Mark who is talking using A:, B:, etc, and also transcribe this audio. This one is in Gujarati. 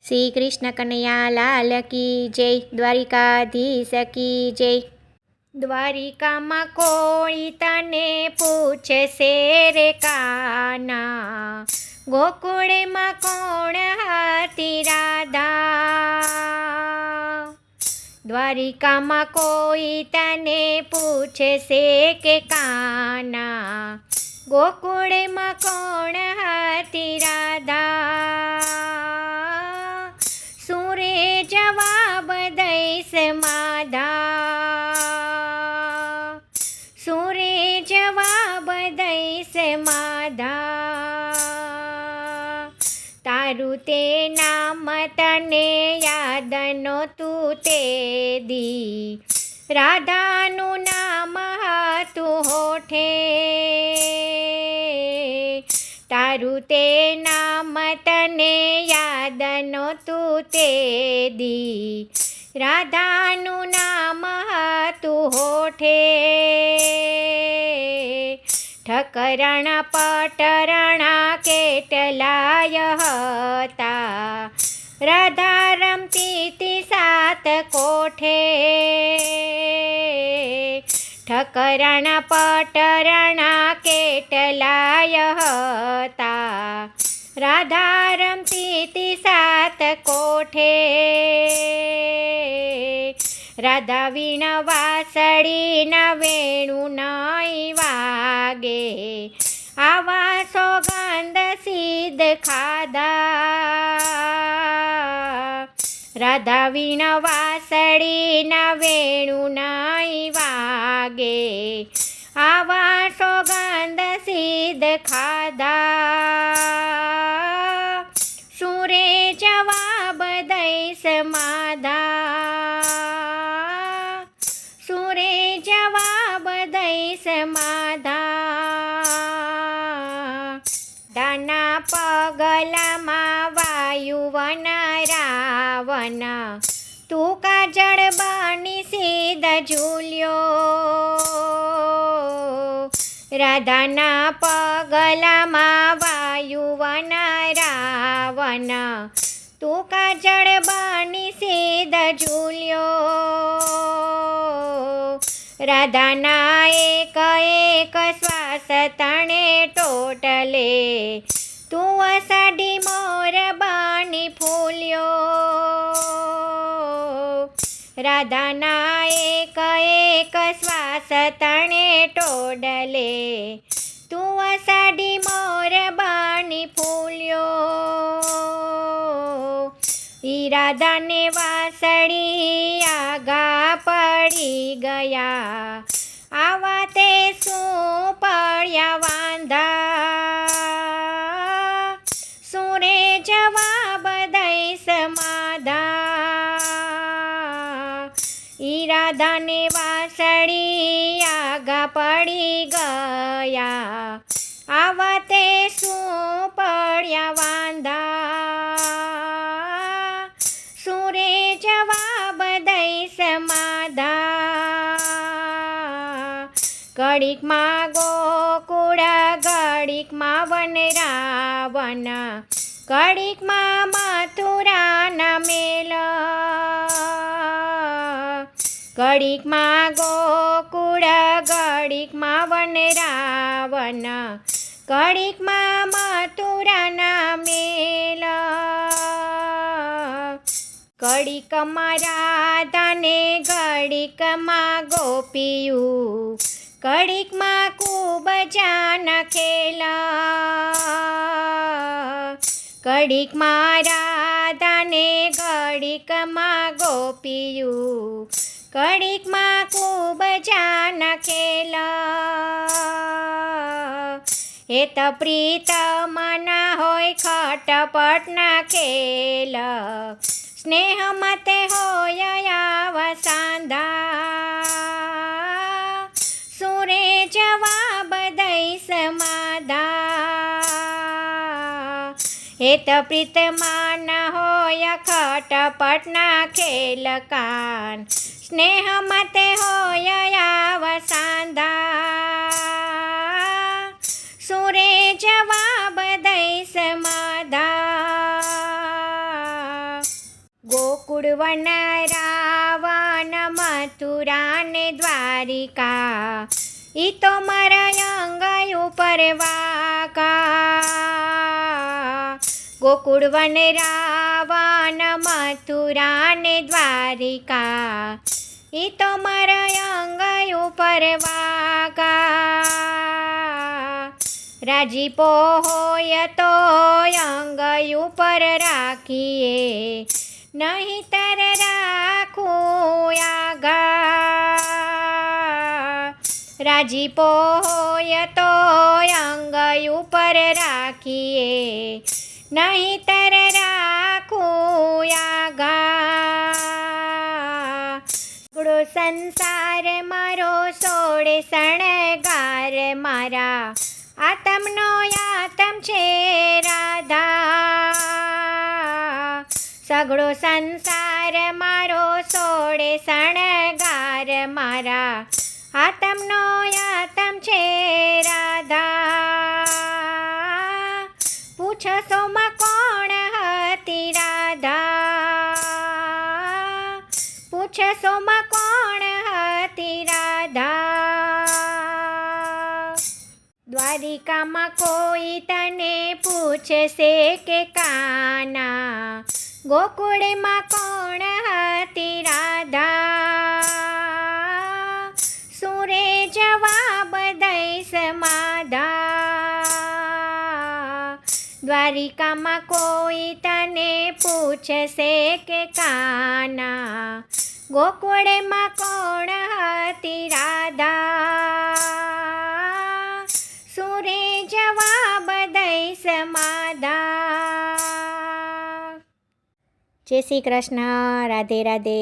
A: શ્રી કૃષ્ણ કનૈયા લાલ કી જય, દ્વારિકાધીશ કી જય। દ્વારિકામાં કોઈ તને પૂછશે રે કાના, ગોકુળમાં કોણ હતી રાધા। દ્વારિકામાં કોઈ તને પૂછશે કે કાના, ગોકુળમાં કોણ હતી રાધા। સુરે જવાબ દઈશ માધા, સુરે જવાબ દઈશ માધા। તારું તે નામ તને યાદ નહોતું તે દી, રાધાનું નામ હતું હોઠે। તારું તે નામ તને યાદ નહોતું તે દી, રાધાનું નામ હતું હોઠે। ઠકરણ પટરણા કેટલાય હતા, રાધા રમતી તી સાત કોઠે। ઠકરણ પટરણા કેટલાય હતા, રાધા રમતી તી સાત કોઠે। રાધા વીણ વાસળીના વેણું નહીં વાગે, આવા સોગંદ સિદ્ધ ખાધા। રાધા વીણ વાસળીના વેણું નહીં વાગે, આવા સોગંદ સિદ્ધ ખાધા। સુરે જવાબ દઈશ માધા, સુરે જવાબ દઈશ માધા। દાના પગલામાં વાયુવન રાવણ, તું કાજળ બની સીધ ઝૂલ્યો। રાધાના પગલામાં વાયુવન રાવણ, તું કાજળ બની સીધ ઝૂલ્યો। રાધાના એક એક શ્વાસ તણે ટોટલે, તું અષાઢી મોર બની ફૂલ્યો। રાધાના એક એક શ્વાસ તણે ટોડલે, તું અષાઢી મોર બની ફૂલ્યો। ઈ રાધાને વાસળી આગા પડી ગયા, આવા તે શું પડ્યા વાંધા। સુરે જવાબ દઈશ માધા, ઈ રાધાને વાસળી આગા પડી ગયા, આવા તે શું પડ્યા વાંધા। સુરે જવાબ દઈશ માધા, ઘડીકમાં ગોકુળ ઘડીકમાં વન રાવણ, ઘડીકમાં મથુરાના મેલ। ઘડીકમાં ગોકુળ ઘડીકમાં વન રાવણ, ઘડીકમાં મથુરાના મેલ। ઘડીકમાં રાધાને ઘડીકમાં ગોપિયું, ઘડીકમાં ખૂબ જાન ખેલ। ઘડીકમાં રાધાને ઘડીકમાં ગોપિયું, ઘડીકમાં ખૂબ જાન ખેલ। હેત પ્રીતમ ના હોય ખટપટના ખેલ, સ્નેહ મતે હોય આવા સાંધા। સુરે જવાબ દઈશ માધા, હેત પ્રીતમાં ન હોય ખટપટના ખેલ કાન, સ્નેહ મતે હોય આવા સાંધા। સુરે જવાબ દઈશ માધા, ગોકુળવન રાવણ મથુરા ને દ્વારિકા, ઈ તો મારા અંગ ઉપર વાગા. ગોકુળવન રાવણ મથુરા ને દ્વારિકા, ઈ તો મારા અંગ ઉપર વાગા. રાજીપો હોય તો અંગ ઉપર રાખીએ, નહીંતર રાખું આઘા. રાજીપો હોય તો અંગ ઉપર રાખીએ, નહીંતર રાખું આઘા. સગળો સંસાર મારો સોળે શણગાર મારા, આતમનો આતમ છે રાધા. સગળો સંસાર મારો સોળે શણગાર મારા, આતમનો આતમ છે રાધા. પૂછો સોમાં કોણ હતી રાધા, પૂછો સોમાં કોણ હતી રાધા. દ્વારિકામાં કોઈ તને પૂછશે કે કાના, ગોકુળમાં કોણ હતી રાધા. સુરે જવાબ દઈશ માધા. દ્વારિકામાં કોઈ તને પૂછશે કે કાના, ગોકુળમાં કોણ હતી રાધા. સુરે જવાબ દઈશ માધા. જય શ્રી કૃષ્ણ. રાધે રાધે.